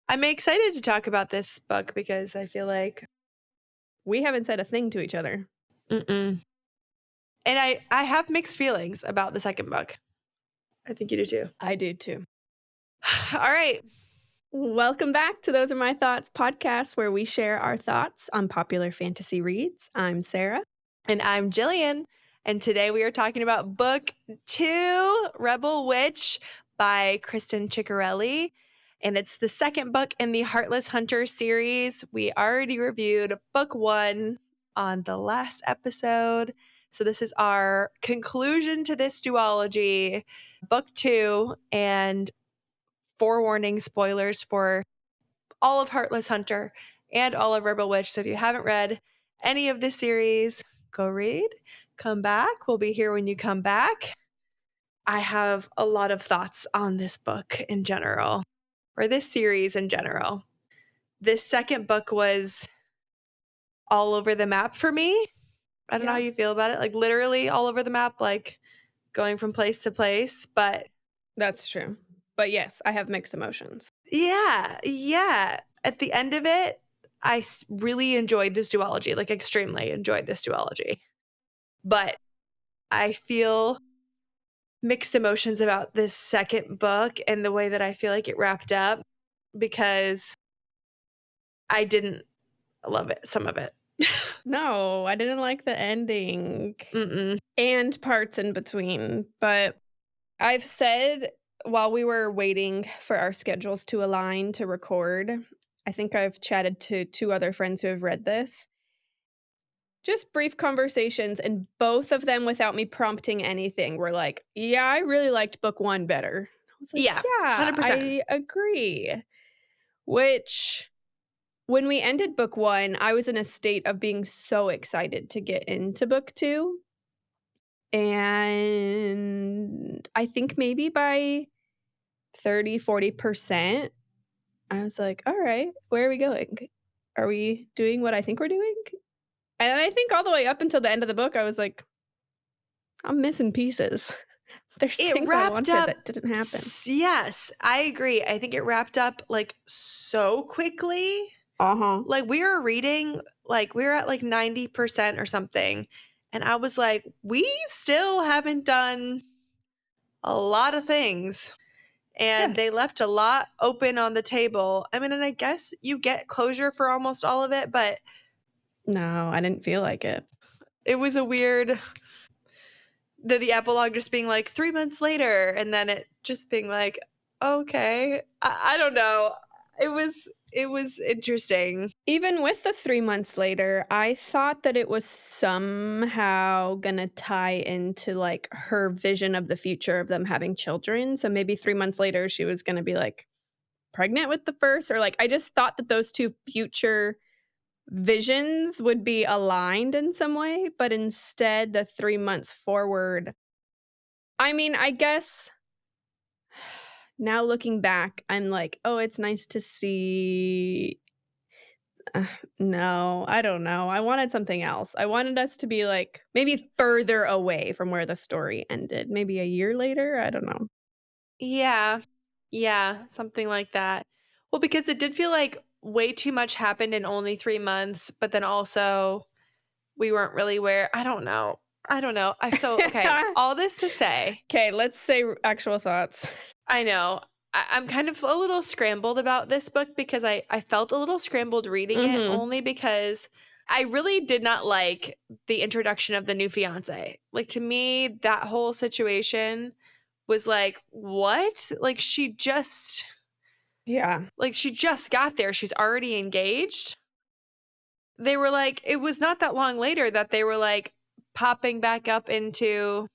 I'm excited to talk about this book because I feel like We haven't said a thing to each other. and I have mixed feelings about the second book. I think you do too. I do too. All right. Welcome back to Those Are My Thoughts podcast, where we share our thoughts on popular fantasy reads. I'm Sarah. And I'm Jillian. And today we are talking about book 2, Rebel Witch by Kristen Ciccarelli. And it's the second book in the Heartless Hunter series. We already reviewed book 1 on the last episode. So this is our conclusion to this duology, book 2, and forewarning spoilers for all of Heartless Hunter and all of Rebel Witch. So if you haven't read any of this series, go read, come back. We'll be here when you come back. I have a lot of thoughts on this book in general, or this series in general. This second book was all over the map for me. I don't know how you feel about it. Like literally all over the map, like going from place to place. But That's true. But yes, I have mixed emotions. yeah. At the end of it, I really enjoyed this duology, like extremely enjoyed this duology. But I feel mixed emotions about this second book and the way that I feel like it wrapped up because I didn't love it, some of it. No, I didn't like the ending Mm-mm. and parts in between. But I've said while we were waiting for our schedules to align to record, I think I've chatted to 2 other friends who have read this. Just brief conversations, and both of them, without me prompting anything, were like, "Yeah, I really liked book 1 better." I was like, Yeah, "Yeah, 100%. I agree." Which, when we ended book 1, I was in a state of being so excited to get into book 2. And I think maybe by 30-40%, I was like, "All right, where are we going? Are we doing what I think we're doing?" And I think all the way up until the end of the book, I was like, I'm missing pieces. There's It things I wrapped wanted up. that didn't happen. Yes, I agree. I think it wrapped up like so quickly. Like we were reading, like we were at like 90% or something. And I was like, we still haven't done a lot of things. And Yes. they left a lot open on the table. I mean, and I guess you get closure for almost all of it, but No, I didn't feel like it. it was a weird, the epilogue just being like 3 months later, and then it just being like, okay, I don't know. It was interesting. Even with the 3 months later, I thought that it was somehow gonna tie into, like, her vision of the future of them having children, so maybe 3 months later, she was gonna be, like, pregnant with the first, or, like, I just thought that those 2 future visions would be aligned in some way, but instead, the 3 months forward, I mean, I guess now looking back, I'm like, "Oh, it's nice to see." No, I don't know. I wanted something else. I wanted us to be, like, maybe further away from where the story ended. Maybe a year later? I don't know. Yeah. Yeah, something like that. Well, because it did feel like way too much happened in only 3 months, but then also we weren't really where I don't know. Okay, all this to say, Okay, let's say actual thoughts. I know I'm kind of a little scrambled about this book because I felt a little scrambled reading it Mhm. only because I really did not like the introduction of the new fiance. Like to me, that whole situation was like, what? Yeah. She just got there. She's already engaged. They were like, it was not that long later that they were like popping back up into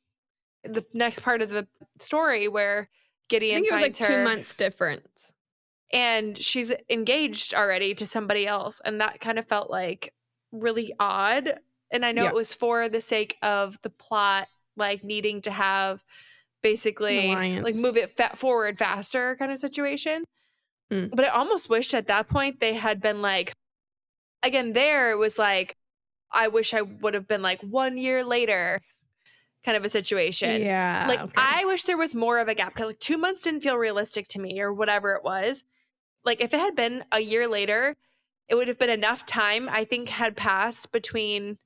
the next part of the story where I Gideon think it was, like, finds 2 her months difference. and she's engaged already to somebody else. And that kind of felt like really odd. And I know Yeah. it was for the sake of the plot, like needing to have An basically like alliance. move it forward faster kind of situation. Mm. But I almost wished at that point they had been like, again, there it was like, I wish I would have been like 1 year later kind of a situation. Yeah, Like, okay. I wish there was more of a gap because like 2 months didn't feel realistic to me or whatever it was. like if it had been a year later, it would have been enough time, I think, had passed between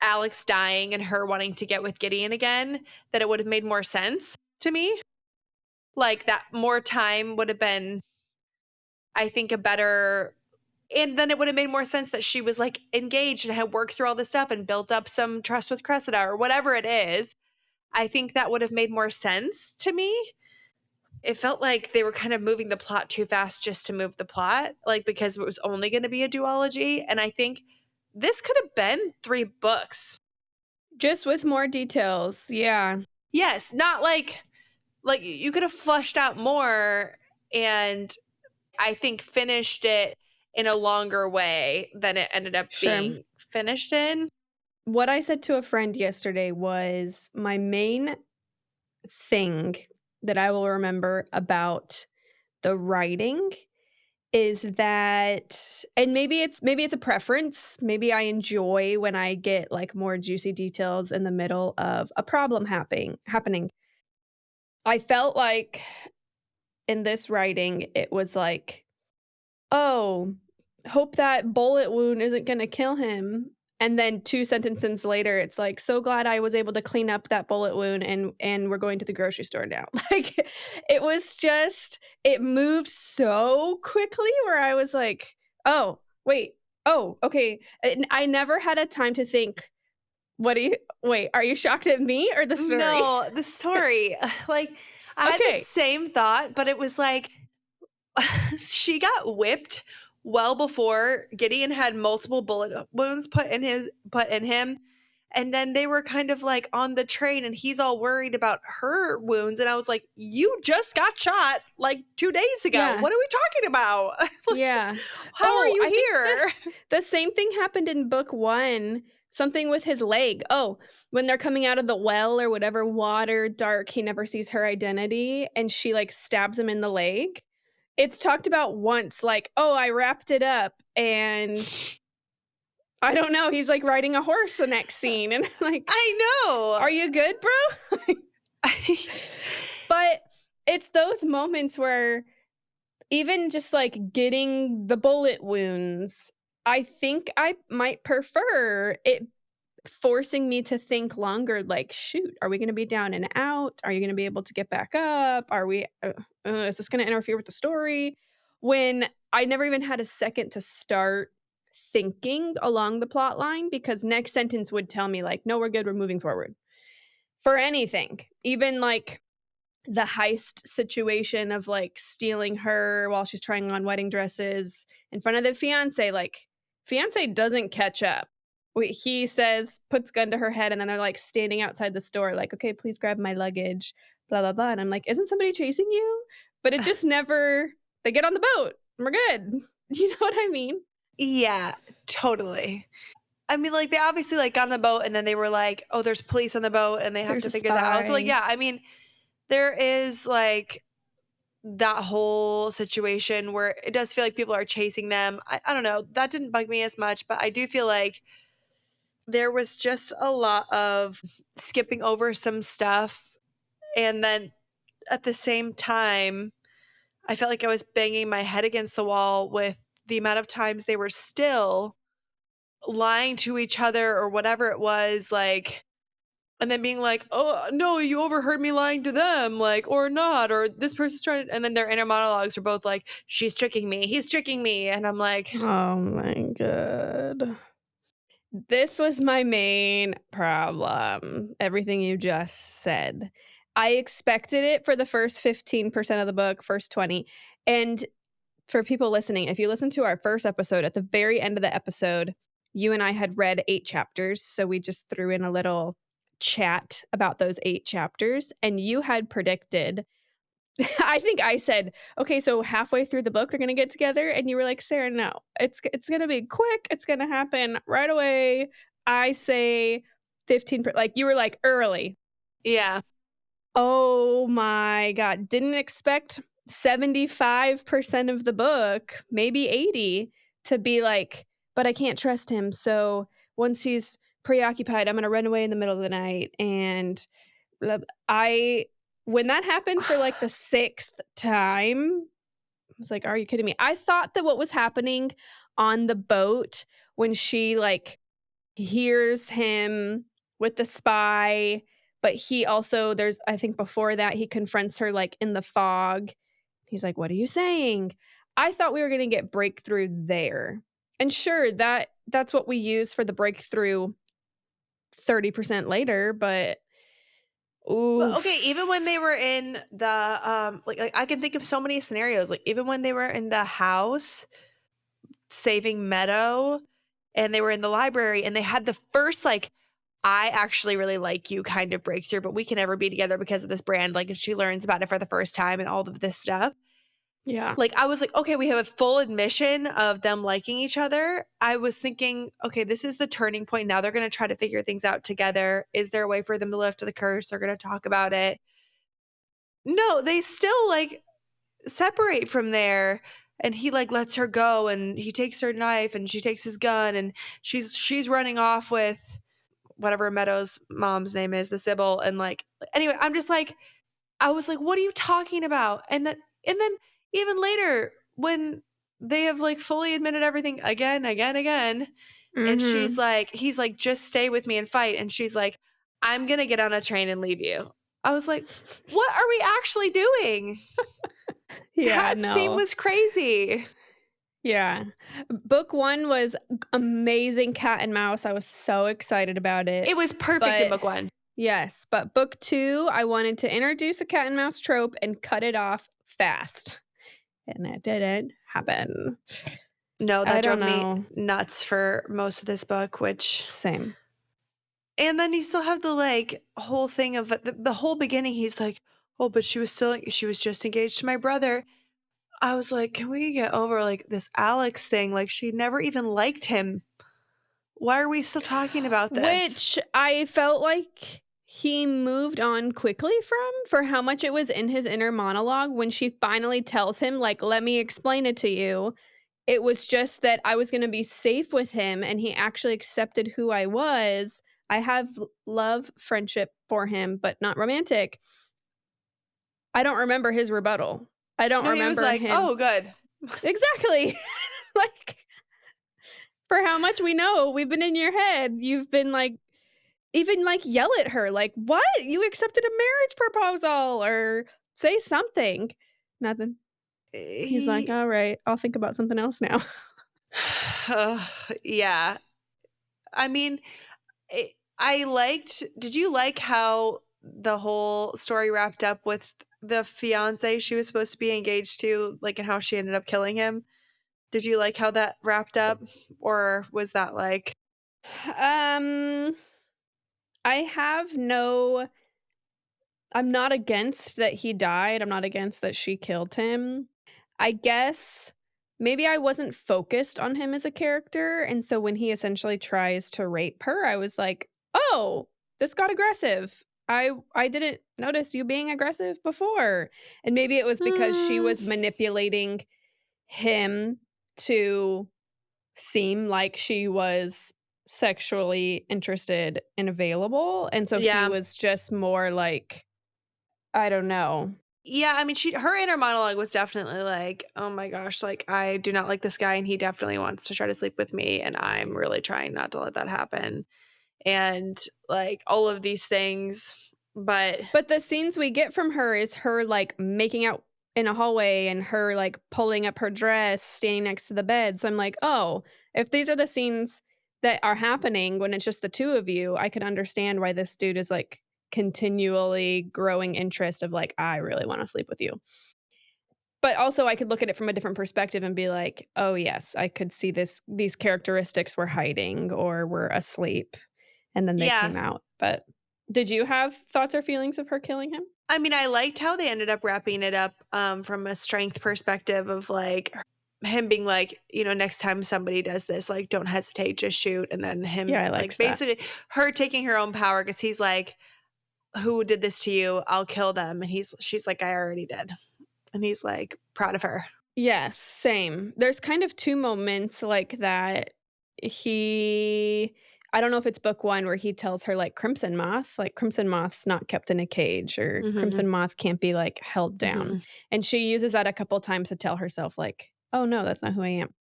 Alex dying and her wanting to get with Gideon again, that it would have made more sense to me. Like that more time would have been, I think, a better, and then it would have made more sense that she was like engaged and had worked through all this stuff and built up some trust with Cressida or whatever it is. I think that would have made more sense to me. It felt like they were kind of moving the plot too fast just to move the plot, like because it was only going to be a duology. And I think this could have been 3 books. Just with more details, yeah. Yes, not like you could have fleshed out more and I think finished it in a longer way than it ended up Sure. being finished in. What I said to a friend yesterday was my main thing that I will remember about the writing is that, and maybe it's a preference, maybe I enjoy when I get, like, more juicy details in the middle of a problem happening. I felt like in this writing, it was like, "Oh, hope that bullet wound isn't gonna kill him." And then 2 sentences later, it's like, "So glad I was able to clean up that bullet wound and we're going to the grocery store now." Like, it was just it moved so quickly where I was like, "Oh, wait. Oh, okay." And I never had a time to think, "What do you wait, are you shocked at me or the story?" No, the story, like I had the Okay. same thought, but it was like she got whipped well before Gideon had multiple bullet wounds put in him. And then they were kind of like on the train and he's all worried about her wounds. And I was like, you just got shot like 2 days ago. Yeah. What are we talking about? Like, Yeah. how are Oh, you I think here? the same thing happened in book 1, something with his leg. Oh, when they're coming out of the well or whatever, water, dark, he never sees her identity, and she, like, stabs him in the leg. It's talked about once, like, "Oh, I wrapped it up," and I don't know, he's, like, riding a horse the next scene, and I'm like, I "Are know. you good, bro?" But it's those moments where even just, like, getting the bullet wounds, I think I might prefer it forcing me to think longer, like, "Shoot, are we gonna be down and out? Are you gonna be able to get back up? Are we is this gonna interfere with the story?" When I never even had a second to start thinking along the plot line because next sentence would tell me, like, "No, we're good, we're moving forward." For anything, even, like, the heist situation of, like, stealing her while she's trying on wedding dresses in front of the fiancé, like, fiancé doesn't catch up. He says puts gun to her head, and then they're, like, standing outside the store like, "Okay, please grab my luggage, blah, blah, blah," and I'm like, "Isn't somebody chasing you?" But it just never they get on the boat, and we're good. You know what I mean? Yeah, totally. I mean, like, they obviously, like, got on the boat and then they were like, "Oh, there's police on the boat," and they have There's to a figure that out. So, like, spy. yeah, I mean, there is, like, that whole situation where it does feel like people are chasing them. I don't know. That didn't bug me as much, but I do feel like there was just a lot of skipping over some stuff. And then at the same time, I felt like I was banging my head against the wall with the amount of times they were still lying to each other or whatever it was, like, and then being like, "Oh, no, you overheard me lying to them," like, or not, or this person's trying to, and then their inner monologues are both like, "She's tricking me, he's tricking me," and I'm like, Oh my god. This was my main problem, everything you just said. I expected it for the first 15% of the book, first 20, and for people listening, if you listen to our first episode, at the very end of the episode, you and I had read 8 chapters, so we just threw in a little chat about those 8 chapters, and you had predicted I think I said, "Okay, so halfway through the book, they're gonna get together," and you were like, "Sarah, no. It's gonna be quick, it's gonna happen right away." I say 15 per like, you were like, "Early." yeah. Oh my god, didn't expect 75% of the book, maybe 80, to be like, "But I can't trust him, so once he's preoccupied, I'm gonna run away in the middle of the night," and I when that happened for, like, the 6th time, was like, "Are you kidding me?" I thought that what was happening on the boat when she, like, hears him with the spy, but he also there's I think before that, he confronts her, like, in the fog. He's like, "What are you saying?" I thought we were gonna get breakthrough there. And sure, that's what we use for the breakthrough 30% later, but But okay, oof. even when they were in the like I can think of so many scenarios. Like even when they were in the house saving Meadow and they were in the library and they had the first like I actually really like you kind of breakthrough, but we can never be together because of this brand. Like, and she learns about it for the first time and all of this stuff. Yeah. Like, I was like, okay, we have a full admission of them liking each other. I was thinking, okay, this is the turning point. Now they're going to try to figure things out together. Is there a way for them to lift the curse? They're going to talk about it. No, they still like separate from there. And he like lets her go and he takes her knife and she takes his gun and she's running off with whatever Meadows' mom's name is, the Sybil. And like, anyway, I'm just like, I was like, what are you talking about? And then even later, when they have like fully admitted everything again, and she's Mhm. like, he's like, just stay with me and fight. And she's like, I'm gonna get on a train and leave you. I was like, what are we actually doing? Yeah, That scene no. was crazy. Yeah. Book 1 was amazing cat and mouse, I was so excited about it, It was perfect in but book one. yes, but book 2, I wanted to introduce a cat and mouse trope and cut it off fast, and it didn't happen. No, I that don't drove me know. nuts for most of this book, which Same. and then you still have the, like, whole thing of the whole beginning, he's like, "Oh, but she was just engaged to my brother." I was like, "Can we get over, like, this Alex thing?" Like, she never even liked him. Why are we still talking about this? Which I felt like he moved on quickly from for how much it was in his inner monologue when she finally tells him, like, "Let me explain it to you." It was just that I was gonna be safe with him, and he actually accepted who I was. I have love, friendship for him, but not romantic. I don't remember his rebuttal. I don't No, he was remember like, him. "Oh, good." Exactly. Like, for how much we know, we've been in your head. You've been, like even, like, yell at her, like, "What? You accepted a marriage proposal," or say something. Nothing. He's like, He "Alright, I'll think about something else now." Ugh, yeah. I mean, I liked did you like how the whole story wrapped up with the fiancé she was supposed to be engaged to, like, and how she ended up killing him? Did you like how that wrapped up? Or was that like Um, I have no I'm not against that he died, I'm not against that she killed him. I guess maybe I wasn't focused on him as a character, and so when he essentially tries to rape her, I was like, "Oh, this got aggressive. I didn't notice you being aggressive before." And maybe it was because she Mm, was manipulating him to seem like she was sexually interested and available, and so he yeah. was just more like I don't know. Yeah, I mean, her inner monologue was definitely like, "Oh my gosh, like, I do not like this guy, and he definitely wants to try to sleep with me, and I'm really trying not to let that happen." And, like, all of these things, but But the scenes we get from her is her, like, making out in a hallway and her, like, pulling up her dress, standing next to the bed, so I'm like, "Oh, if these are the scenes that are happening when it's just the 2 of you, I could understand why this dude is, like, continually growing interest of, like, I really wanna sleep with you." But also I could look at it from a different perspective and be like, "Oh, yes, I could see these characteristics were hiding or were asleep, and then they yeah. came out." But did you have thoughts or feelings of her killing him? I mean, I liked how they ended up wrapping it up, from a strength perspective of, like, him being like, "Next time somebody does this, like, don't hesitate, just shoot," and then Yeah, him, I like, liked that. basically her taking her own power because he's like, "Who did this to you? I'll kill them," and she's like, "I already did," and he's, like, proud of her. Yes, same. There's kind of 2 moments like that. He I don't know if it's book 1 where he tells her, like, Crimson Moth, like, Crimson Moth's not kept in a cage, or Mhm. Crimson Moth can't be, like, held down, Mhm. and she uses that a couple times to tell herself, like, "Oh, no, that's not who I am."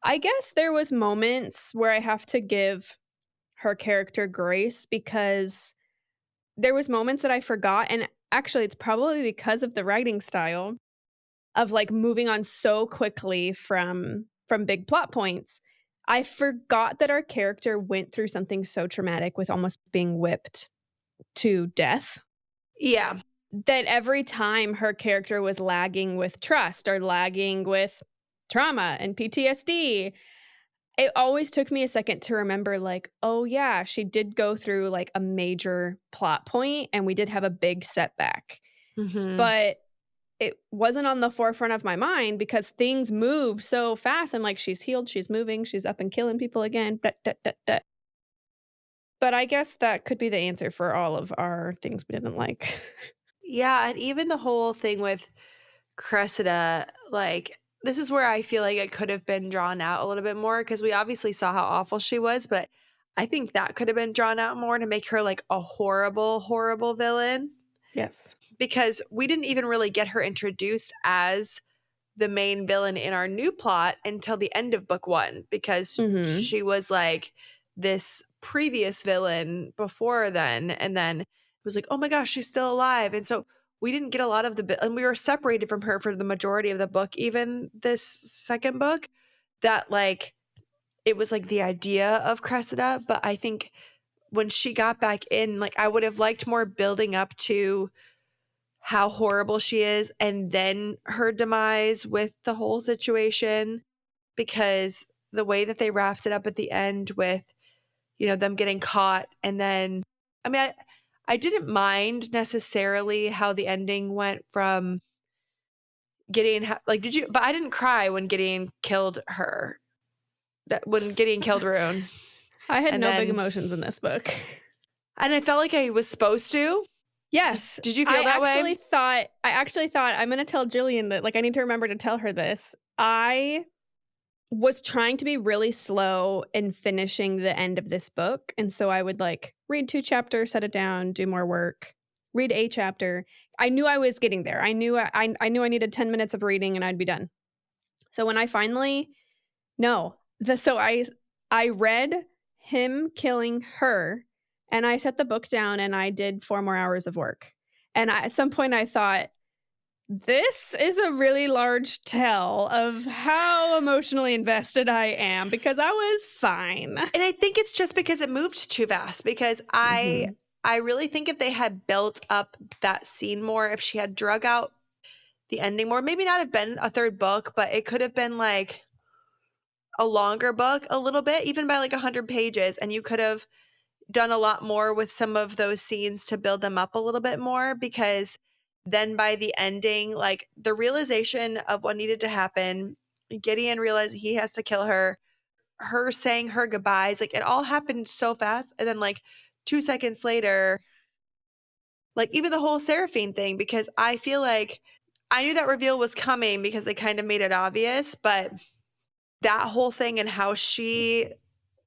I guess there was moments where I have to give her character grace because there was moments that I forgot, and actually, it's probably because of the writing style of, like, moving on so quickly from big plot points. I forgot that our character went through something so traumatic with almost being whipped to death, Yeah. that every time her character was lagging with trust or lagging with trauma and PTSD, it always took me a second to remember, like, "Oh, yeah, she did go through, like, a major plot point, and we did have a big setback." Mhm. But it wasn't on the forefront of my mind because things move so fast. I'm like, "She's healed, she's moving, she's up and killing people again, da, da, da, da." But I guess that could be the answer for all of our things we didn't like. Yeah, and even the whole thing with Cressida, like, this is where I feel like it could have been drawn out a little bit more because we obviously saw how awful she was, but I think that could have been drawn out more to make her like a horrible, horrible villain Yes. because we didn't even really get her introduced as the main villain in our new plot until the end of book 1 because Mhm. she was like this previous villain before then, and then it was like, "Oh my gosh, she's still alive." And so we didn't get a lot of and we were separated from her for the majority of the book, even this second book, that like it was like the idea of Cressida, but I think when she got back in, like I would have liked more building up to how horrible she is and then her demise with the whole situation, because the way that they wrapped it up at the end with, them getting caught, and then I mean, I didn't mind necessarily how the ending went from Gideon like, did you? But I didn't cry when Gideon killed her. That when Gideon killed Rune. I had And no big then emotions in this book. and I felt like I was supposed to. Did, Yes, did you feel that way? I actually thought I'm gonna tell Jillian that, like, I need to remember to tell her this. I was trying to be really slow in finishing the end of this book, and so I would, like, read 2 chapters, set it down, do more work, read a chapter. I knew I was getting there. I knew I needed 10 minutes of reading and I'd be done. So when I finally no, the so I read him killing her, and I set the book down and I did 4 more hours of work. And at some point I thought, "This is a really large tell of how emotionally invested I am," because I was fine. And I think it's just because it moved too fast, because I Mhm. I really think if they had built up that scene more, if she had drug out the ending more, maybe not have been a third book, but it could have been like a longer book a little bit, even by like 100 pages, and you could have done a lot more with some of those scenes to build them up a little bit more, because then by the ending, like the realization of what needed to happen, Gideon realized he has to kill her, her saying her goodbyes, like it all happened so fast. And then like 2 seconds later, like even the whole Seraphine thing, because I feel like I knew that reveal was coming because they kind of made it obvious, but that whole thing and how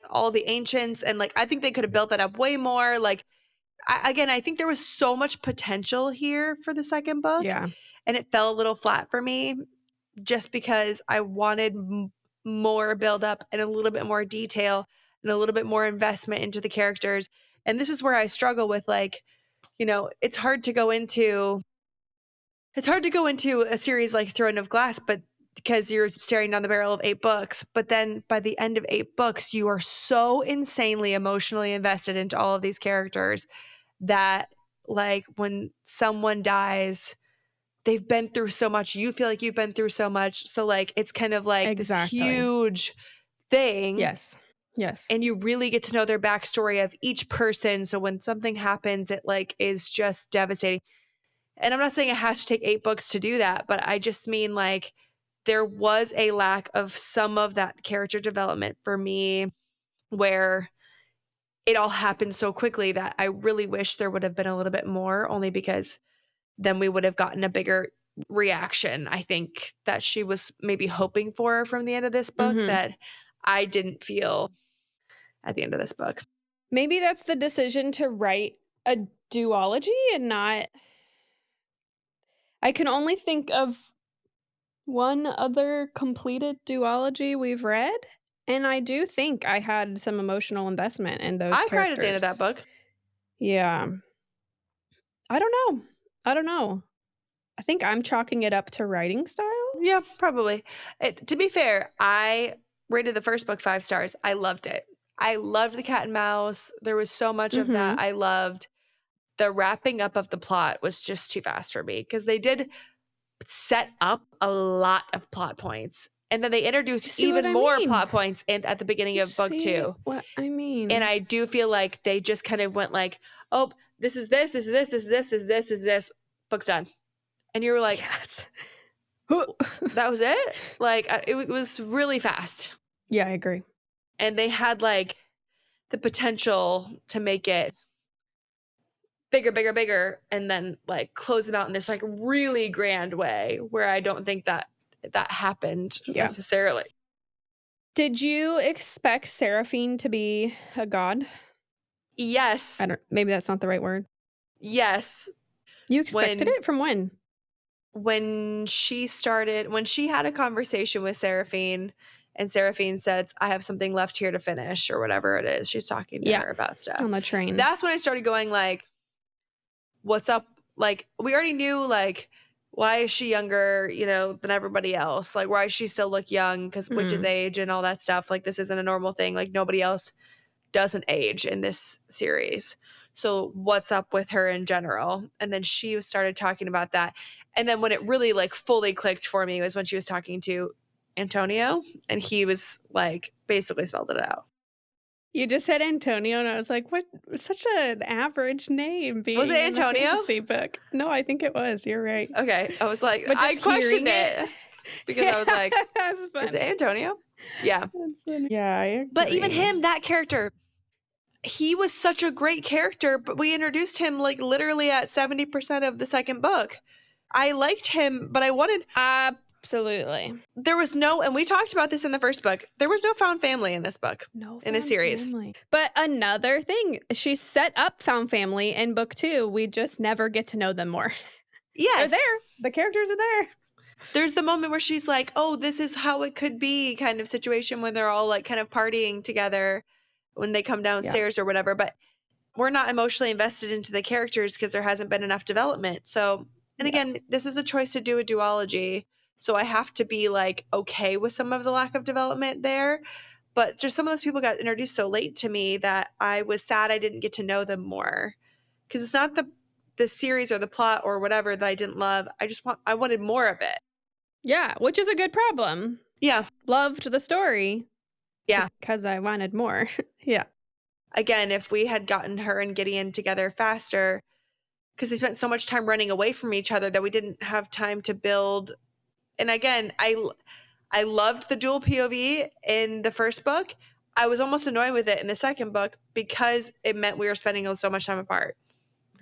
all the ancients, and like I think they could have built that up way more. Like again, I think there was so much potential here for the second book, Yeah. and it fell a little flat for me just because I wanted more build up and a little bit more detail and a little bit more investment into the characters. And this is where I struggle with, like, it's hard to go into a series like Throne of Glass, but because you're staring down the barrel of 8 books, but then by the end of 8 books, you are so insanely emotionally invested into all of these characters that, like, when someone dies, they've been through so much. You feel like you've been through so much. So, like, it's kind of like this Exactly. huge thing, Yes. Yes. and you really get to know their backstory of each person. So when something happens, it like is just devastating. And I'm not saying it has to take 8 books to do that, but I just mean like there was a lack of some of that character development for me, where it all happened so quickly that I really wish there would have been a little bit more, only because then we would have gotten a bigger reaction, I think, that she was maybe hoping for from the end of this book Mhm. that I didn't feel at the end of this book. Maybe that's the decision to write a duology and not. I can only think of one other completed duology we've read, and I do think I had some emotional investment in those I cried at the end of that characters. book. Yeah. I don't know. I don't know. I think I'm chalking it up to writing style. Yeah, probably. To be fair, I rated the first book 5 stars. I loved it. I loved the cat and mouse. There was so much of that Mhm. I loved. The wrapping up of the plot was just too fast for me because they did set up a lot of plot points. And then they introduced You see what even I more mean? plot points at the beginning You of book see 2. what I And mean? I do feel like they just kind of went like, "Oh, this is this, this is this, this is this, this is this, this is this. Book's done." And you were like, Yes. "That was it?" Like it was really fast. Yeah, I agree. And they had like the potential to make it bigger, bigger, bigger, and then like close them out in this like really grand way where I don't think that happened Yeah. necessarily. Did you expect Seraphine to be a god? Yes. Maybe that's not the right word. Yes. You expected When it from when? when she had a conversation with Seraphine and Seraphine said, "I have something left here to finish," or whatever it is. She's talking to Yeah, her about stuff. on the train. That's when I started going like, what's up? Like, we already knew, like, why is she younger, than everybody else? Like, why does she still look young? Because witches Mm. age and all that stuff. Like, this isn't a normal thing. Like, nobody else doesn't age in this series. So, what's up with her in general? And then she started talking about that. And then when it really, like, fully clicked for me was when she was talking to Antonio, and he was, like, basically spelled it out. You just said Antonio, and I was like, "What? Such an average name Was it being in a Antonio? fantasy book." No, I think it was. You're right. Okay. I was like, But I just questioned hearing it, it because yeah, I was like, that's is it funny. Antonio? Yeah. That's funny. Yeah, I But even agree. him, that character, he was such a great character, but we introduced him like literally at 70% of the second book. I liked him, but Absolutely. there was no, and we talked about this in the first book, there was no found family in this book, No in this found series. family. But another thing, she set up found family in book 2. We just never get to know them more. They're Yes. there. The characters are there. There's the moment where she's like, oh, this is how it could be kind of situation when they're all like kind of partying together when they come Yeah. downstairs or whatever. But we're not emotionally invested into the characters because there hasn't been enough development. So, and Yeah. again, this is a choice to do a duology. So I have to be like okay with some of the lack of development there. But just some of those people got introduced so late to me that I was sad I didn't get to know them more. Because it's not the series or the plot or whatever that I didn't love. I wanted more of it. Yeah, which is a good problem. Yeah. Loved the story Yeah. because I wanted more. Yeah. Again, if we had gotten her and Gideon together faster, because they spent so much time running away from each other that we didn't have time to build. And again, I loved the dual POV in the first book. I was almost annoyed with it in the second book because it meant we were spending so much time apart.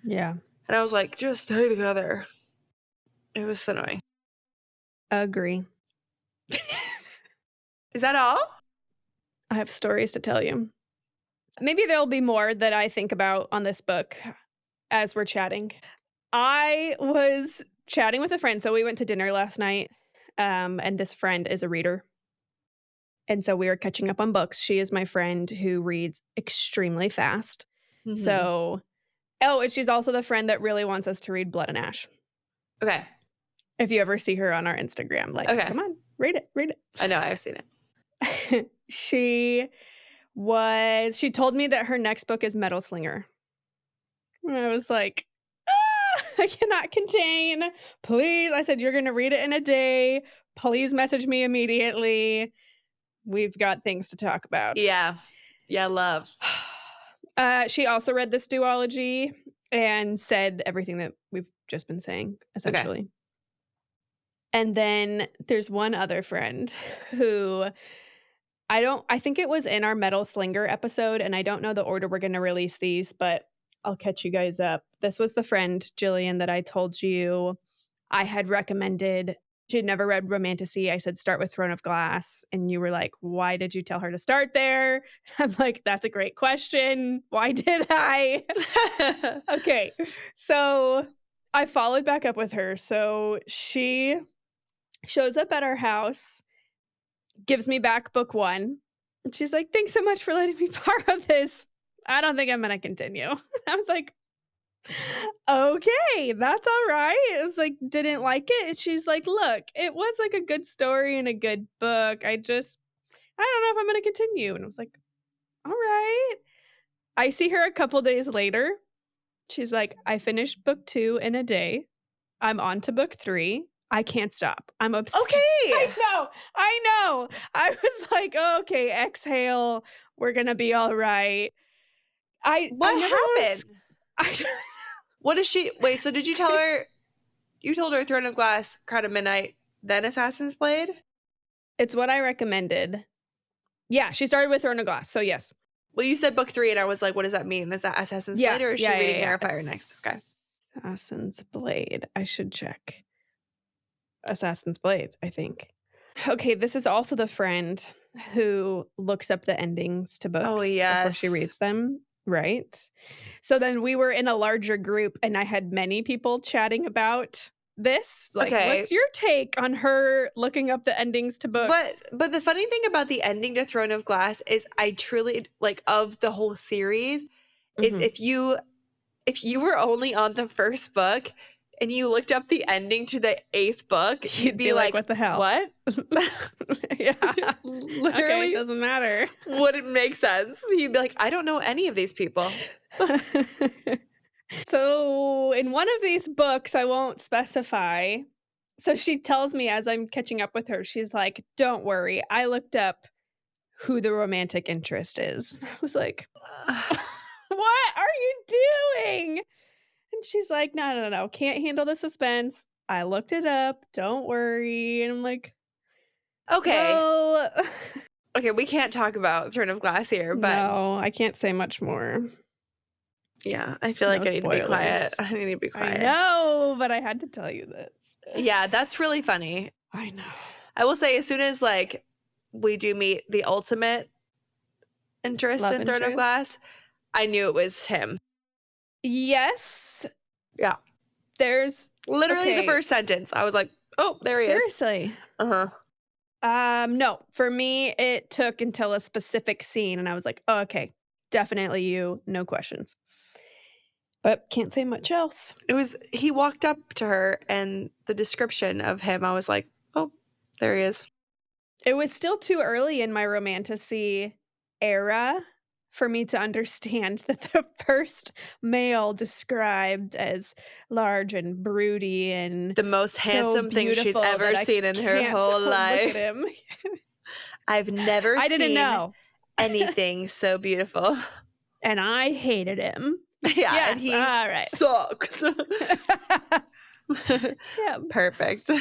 Yeah. And I was like, just stay together. It was annoying. Agree. Is that all? I have stories to tell you. Maybe there'll be more that I think about on this book as we're chatting. I was chatting with a friend. So we went to dinner last night, and this friend is a reader. And so we were catching up on books. She is my friend who reads extremely fast. Mm-hmm. So, oh, and she's also the friend that really wants us to read Blood and Ash. Okay. If you ever see her on our Instagram, like, Okay. come on, read it, read it. I know, I've seen it. She told me that her next book is Metal Slinger. And I was like, I cannot contain. Please. I said, you're going to read it in a day. Please message me immediately. We've got things to talk about. Yeah. Yeah, love. She also read this duology and said everything that we've just been saying, essentially. Okay. And then there's one other friend who I think it was in our Metal Slinger episode, and I don't know the order we're going to release these, but I'll catch you guys up. This was the friend, Jillian, that I told you I had recommended She had never read romantasy. I said, start with Throne of Glass. And you were like, why did you tell her to start there? I'm like, that's a great question. Why did I? Okay. So I followed back up with her. So she shows up at our house, gives me back book 1. And she's like, thanks so much for letting me borrow this. I don't think I'm going to continue. I was like, okay, that's all right. I was like, didn't like it. And she's like, look, it was like a good story and a good book. I don't know if I'm going to continue. And I was like, all right. I see her a couple days later. She's like, I finished book 2 in a day. I'm on to book 3. I can't stop. I'm obsessed. Okay. I know. I was like, okay, exhale. We're going to be all right. What happened? I don't know. What is she? Wait, so did you tell her? You told her Throne of Glass, Crown of Midnight, then Assassin's Blade? It's what I recommended. Yeah, she started with Throne of Glass, so yes. Well, you said book 3, and I was like, what does that mean? Is that Assassin's Blade, or is she reading Air of Fire next? Okay. Assassin's Blade. I should check. Assassin's Blade, I think. Okay, this is also the friend who looks up the endings to books before she reads them, right? So then we were in a larger group, and I had many people chatting about this. Like, what's your take on her looking up the endings to books? But the funny thing about the ending to Throne of Glass is I truly, like, of the whole series, is if you were only on the first book and you looked up the ending to the 8th book, you'd be like, what the hell? What? Yeah. Literally, okay, it doesn't matter. Wouldn't make sense. You'd be like, I don't know any of these people. So in one of these books, I won't specify. So she tells me as I'm catching up with her, she's like, don't worry. I looked up who the romantic interest is. I was like, what are you doing? And she's like, no. Can't handle the suspense. I looked it up. Don't worry. And I'm like, okay. Well, okay, we can't talk about Throne of Glass here, but no, I can't say much more. Yeah, I feel like I need to be quiet. I need to be quiet. I know, but I had to tell you this. Yeah, that's really funny. I know. I will say, as soon as like we do meet the ultimate interest in Throne of Glass, I knew it was him. Yes. Yeah. There's literally the first sentence. I was like, oh, there he is. Seriously. No, for me, it took until a specific scene, and I was like, oh, okay, definitely you, no questions. But can't say much else. He walked up to her, and the description of him, I was like, oh, there he is. It was still too early in my romantasy era for me to understand that the first male described as large and broody and the most handsome thing she's ever seen in her whole life. Look at him. I've never I didn't know anything so beautiful. And I hated him. Yeah, and he all right. sucks. Yeah. Perfect.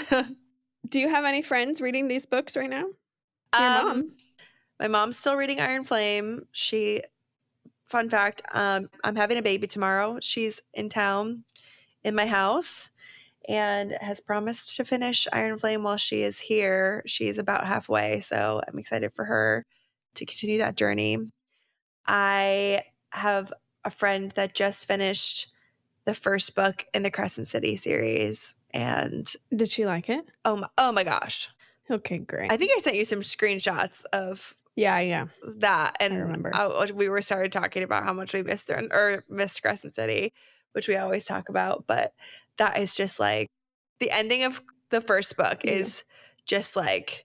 Do you have any friends reading these books right now? Your mom? My mom's still reading Iron Flame. Fun fact, I'm having a baby tomorrow. She's in town in my house and has promised to finish Iron Flame while she is here. She's about halfway, so I'm excited for her to continue that journey. I have a friend that just finished the first book in the Crescent City series. And did she like it? Oh my gosh. Okay, great. I think I sent you some screenshots of that. And I remember. We started talking about how much we missed Crescent City, which we always talk about. But that is just like the ending of the first book is just like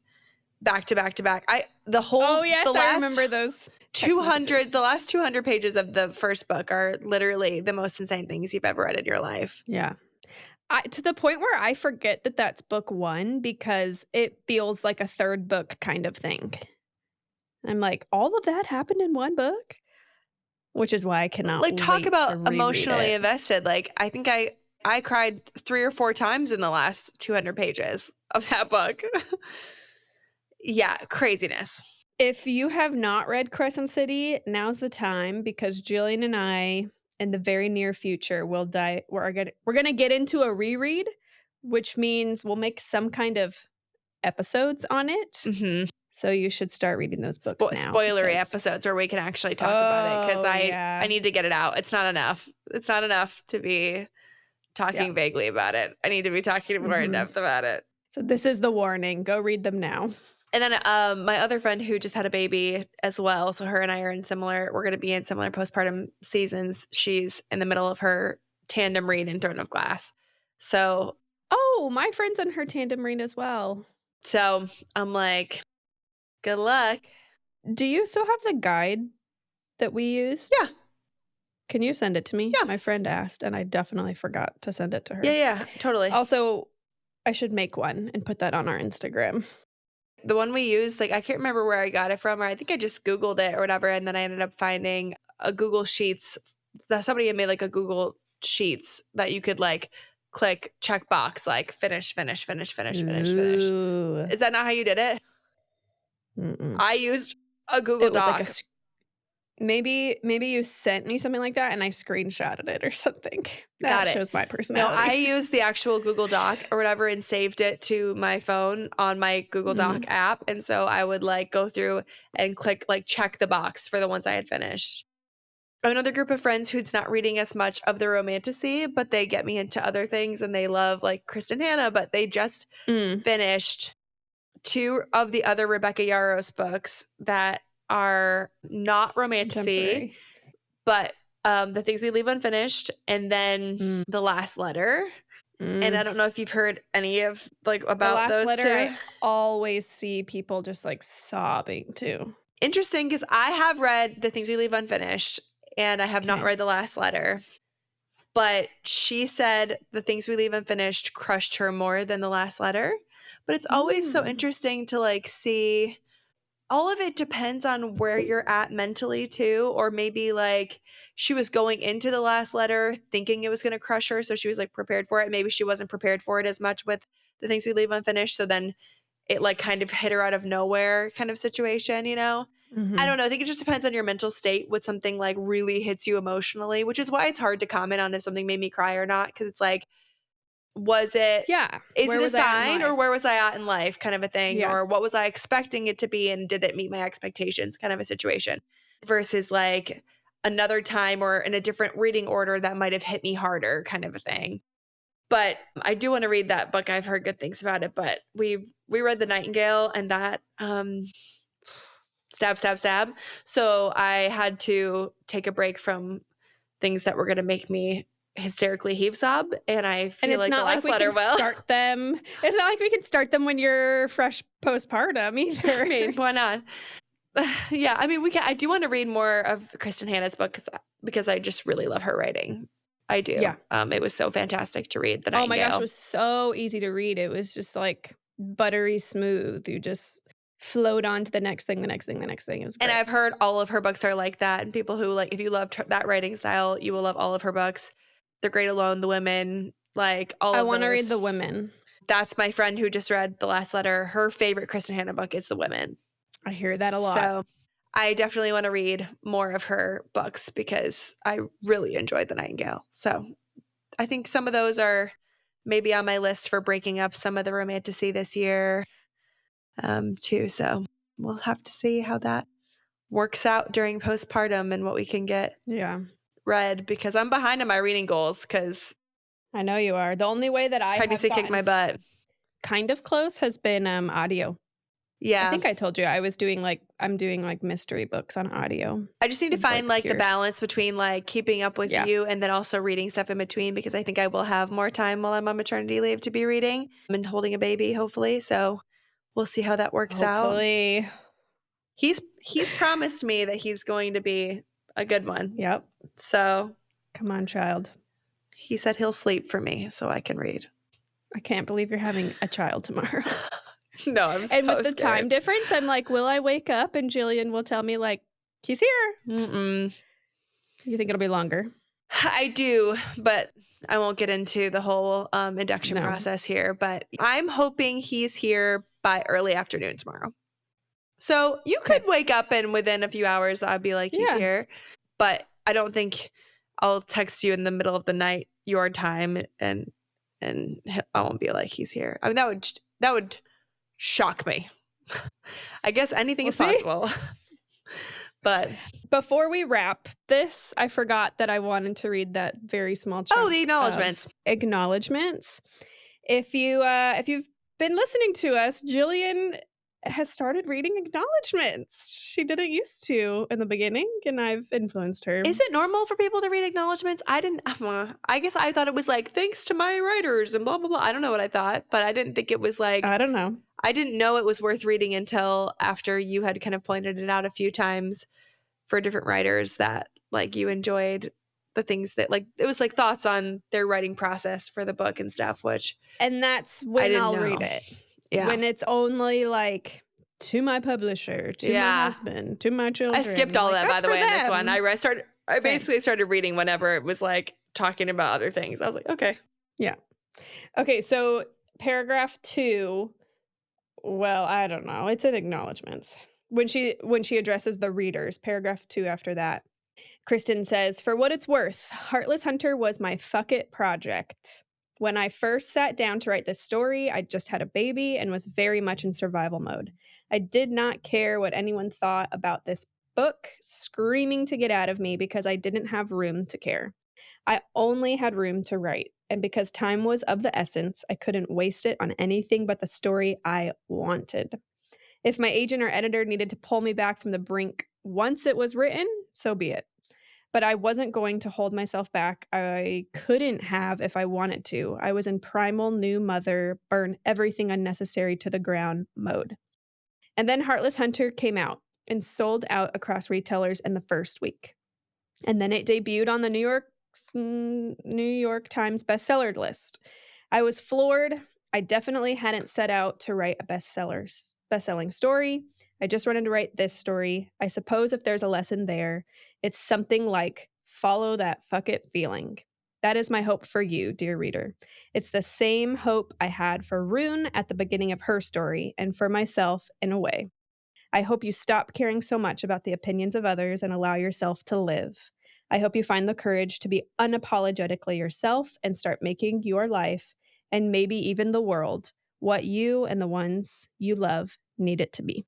back to back to back. I remember those 200. The last 200 pages of the first book are literally the most insane things you've ever read in your life. Yeah. To the point where I forget that that's book 1 because it feels like a third book kind of thing. I'm like, all of that happened in one book? Which is why I cannot talk about emotionally invested. Like, I think I cried 3 or 4 times in the last 200 pages of that book. Yeah, craziness. If you have not read Crescent City, now's the time because Jillian and I in the very near future we're going to get into a reread which means we'll make some kind of episodes on it. Mm-hmm. So you should start reading those books now. Spoilery episodes where we can actually talk about it, because I need to get it out. It's not enough. It's not enough to be talking vaguely about it. I need to be talking more in depth about it. So this is the warning. Go read them now. And then my other friend who just had a baby as well, so her and I are we're going to be in similar postpartum seasons. She's in the middle of her tandem read in Throne of Glass. So my friend's in her tandem read as well. So I'm like, good luck. Do you still have the guide that we used? Yeah. Can you send it to me? Yeah. My friend asked, and I definitely forgot to send it to her. Yeah, totally. Also, I should make one and put that on our Instagram. The one we used, like, I can't remember where I got it from, or I think I just Googled it or whatever, and then I ended up finding a Google Sheets. That somebody had made like a Google Sheets that you could like click check box, like finish. Is that not how you did it? Mm-mm. I used a Google Doc. Like maybe you sent me something like that and I screenshotted it or something. That shows my personality. No, I used the actual Google Doc or whatever and saved it to my phone on my Google Doc app. And so I would like go through and click like check the box for the ones I had finished. I have another group of friends who's not reading as much of the romantasy, but they get me into other things, and they love like Kristen Hanna, but they just finished 2 of the other Rebecca Yarros books that are not romantasy, but The Things We Leave Unfinished, and then The Last Letter. And I don't know if you've heard any of like about those Letter, 2. I always see people just like sobbing too. Interesting, because I have read The Things We Leave Unfinished, and I have not read The Last Letter. But she said The Things We Leave Unfinished crushed her more than The Last Letter. But it's always so interesting to like see. All of it depends on where you're at mentally too, or maybe like she was going into The Last Letter thinking it was going to crush her, so she was like prepared for it. Maybe she wasn't prepared for it as much with The Things We Leave Unfinished, so then it like kind of hit her out of nowhere kind of situation, you know? I don't know. I think it just depends on your mental state with something like really hits you emotionally, which is why it's hard to comment on if something made me cry or not, because it's like, was it is it a sign, or where was I at in life kind of a thing, or what was I expecting it to be and did it meet my expectations kind of a situation, versus like another time or in a different reading order that might have hit me harder kind of a thing. But I do want to read that book. I've heard good things about it, but we read The Nightingale, and that stab. So I had to take a break from things that were going to make me hysterically heave sob, and I feel like The Last Letter will. Start them. It's not like we can start them when you're fresh postpartum either. I mean, why not? Yeah, I mean, we can. I do want to read more of Kristen Hanna's book because I just really love her writing. I do. Yeah. It was so fantastic to read. The Nightingale. Oh my gosh, it was so easy to read. It was just like buttery smooth. You just float on to the next thing. It was great. And I've heard all of her books are like that. And people who like, if you love that writing style, you will love all of her books. The Great Alone, The Women, like all of those. I want to read The Women. That's my friend who just read The Last Letter. Her favorite Kristen Hanna book is The Women. I hear that a lot. So I definitely want to read more of her books because I really enjoyed The Nightingale. So I think some of those are maybe on my list for breaking up some of the romantasy this year too. So we'll have to see how that works out during postpartum and what we can get read, because I'm behind on my reading goals because I know you are. The only way that I pregnancy kicked my butt. Kind of close has been audio. Yeah. I think I told you I'm doing like mystery books on audio. I just need to find like the balance between like keeping up with you and then also reading stuff in between, because I think I will have more time while I'm on maternity leave to be reading and holding a baby, hopefully. So we'll see how that works out. He's promised me that he's going to be a good one. Yep. So come on, child. He said he'll sleep for me so I can read. I can't believe you're having a child tomorrow. No, I'm so scared. And with the scared. time difference, I'm like, will I wake up and Jillian will tell me like, he's here? Mm-mm. You think it'll be longer? I do, but I won't get into the whole induction process here. But I'm hoping he's here by early afternoon tomorrow. So you could wake up and within a few hours I'd be like, he's here. But I don't think I'll text you in the middle of the night your time and and I won't be like, he's here. I mean, that would shock me. I guess anything We'll is see. possible. But before we wrap this, I forgot that I wanted to read that very small chunk the acknowledgments. of acknowledgments. If you've been listening to us, Jillian has started reading acknowledgments. She didn't used to in the beginning, and I've influenced her. Is it normal for people to read acknowledgments? I didn't. I guess I thought it was like, thanks to my writers and blah blah blah. I don't know what I thought, but I didn't think it was like. I don't know. I didn't know it was worth reading until after you had kind of pointed it out a few times for different writers that like you enjoyed the things that like it was like thoughts on their writing process for the book and stuff, which And that's when didn't I'll know. read it. Yeah. When it's only like to my publisher, to my husband, to my children. I skipped all like, that, by the way, in this them. one. I basically started reading whenever it was like talking about other things. I was like, okay. Yeah. Okay, so paragraph 2, well, I don't know. It's in acknowledgments. When she addresses the readers, paragraph 2 after that. Kristen says, "For what it's worth, Heartless Hunter was my fuck it project. When I first sat down to write this story, I just had a baby and was very much in survival mode. I did not care what anyone thought about this book, screaming to get out of me because I didn't have room to care. I only had room to write, and because time was of the essence, I couldn't waste it on anything but the story I wanted. If my agent or editor needed to pull me back from the brink once it was written, so be it. But I wasn't going to hold myself back. I couldn't have if I wanted to. I was in primal new mother, burn everything unnecessary to the ground mode. And then Heartless Hunter came out and sold out across retailers in the first week. And then it debuted on the New York Times bestseller list. I was floored. I definitely hadn't set out to write a best-selling story. I just wanted to write this story. I suppose if there's a lesson there, it's something like follow that fuck it feeling. That is my hope for you, dear reader. It's the same hope I had for Rune at the beginning of her story and for myself in a way. I hope you stop caring so much about the opinions of others and allow yourself to live. I hope you find the courage to be unapologetically yourself and start making your life, and maybe even the world, what you and the ones you love need it to be."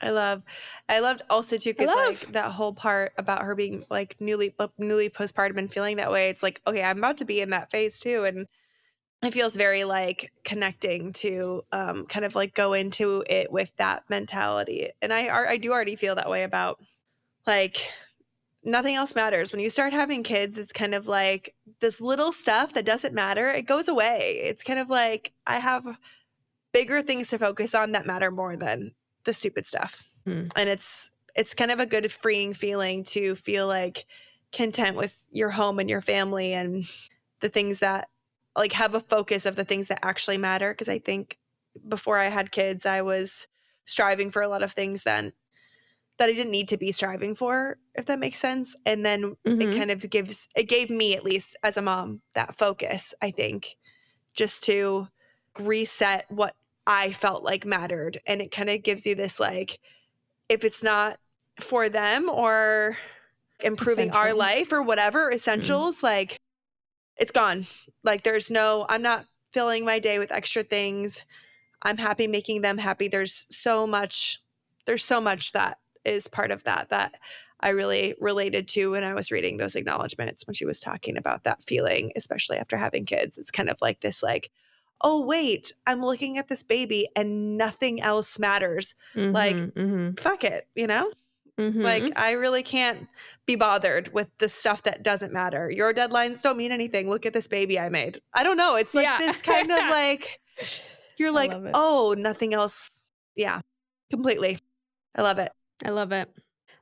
I loved also too, because like that whole part about her being like newly postpartum and feeling that way. It's like, okay, I'm about to be in that phase too, and it feels very like connecting to kind of like go into it with that mentality. And I do already feel that way about like nothing else matters when you start having kids. It's kind of like this little stuff that doesn't matter, it goes away. It's kind of like I have bigger things to focus on that matter more than the stupid stuff. And it's kind of a good freeing feeling to feel like content with your home and your family and the things that like have a focus of the things that actually matter. Because I think before I had kids, I was striving for a lot of things then that I didn't need to be striving for, if that makes sense. And then it kind of gave me, at least as a mom, that focus, I think, just to reset what I felt like mattered. And it kind of gives you this like, if it's not for them or improving our life or whatever essentials, like it's gone. Like I'm not filling my day with extra things. I'm happy making them happy. There's so much that is part of that I really related to when I was reading those acknowledgments when she was talking about that feeling, especially after having kids. It's kind of like this like, oh wait, I'm looking at this baby and nothing else matters. Like fuck it, you know? Like I really can't be bothered with the stuff that doesn't matter. Your deadlines don't mean anything. Look at this baby I made. I don't know. It's like this kind of like you're like, oh, nothing else. Yeah, completely. I love it. I love it.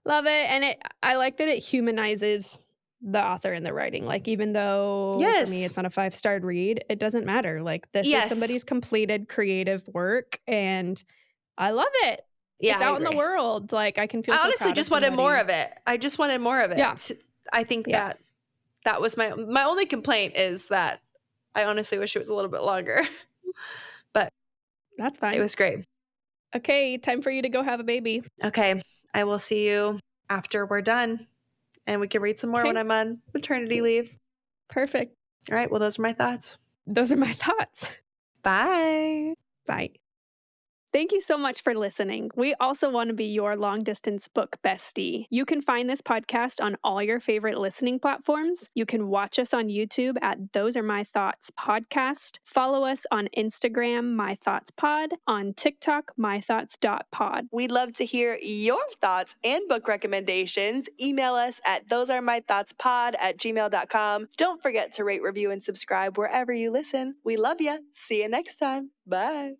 Love it. And I like that it humanizes the author in the writing. Like, even though for me it's not a 5-star read, it doesn't matter. Like, this is somebody's completed creative work, and I love it. Yeah, it's out in the world. Like, I can feel. I honestly just wanted more of it. I just wanted more of it. Yeah. I think that was my only complaint is that I honestly wish it was a little bit longer. But that's fine. It was great. Okay, time for you to go have a baby. Okay, I will see you after we're done, and we can read some more when I'm on maternity leave. Perfect. All right, well, those are my thoughts. those are my thoughts. Bye. Bye. Thank you so much for listening. We also want to be your long distance book bestie. You can find this podcast on all your favorite listening platforms. You can watch us on YouTube at Those Are My Thoughts Podcast. Follow us on Instagram, My Thoughts Pod, on TikTok, mythoughts.pod. We'd love to hear your thoughts and book recommendations. Email us at thosearemythoughtspod@gmail.com. Don't forget to rate, review, and subscribe wherever you listen. We love you. See you next time. Bye.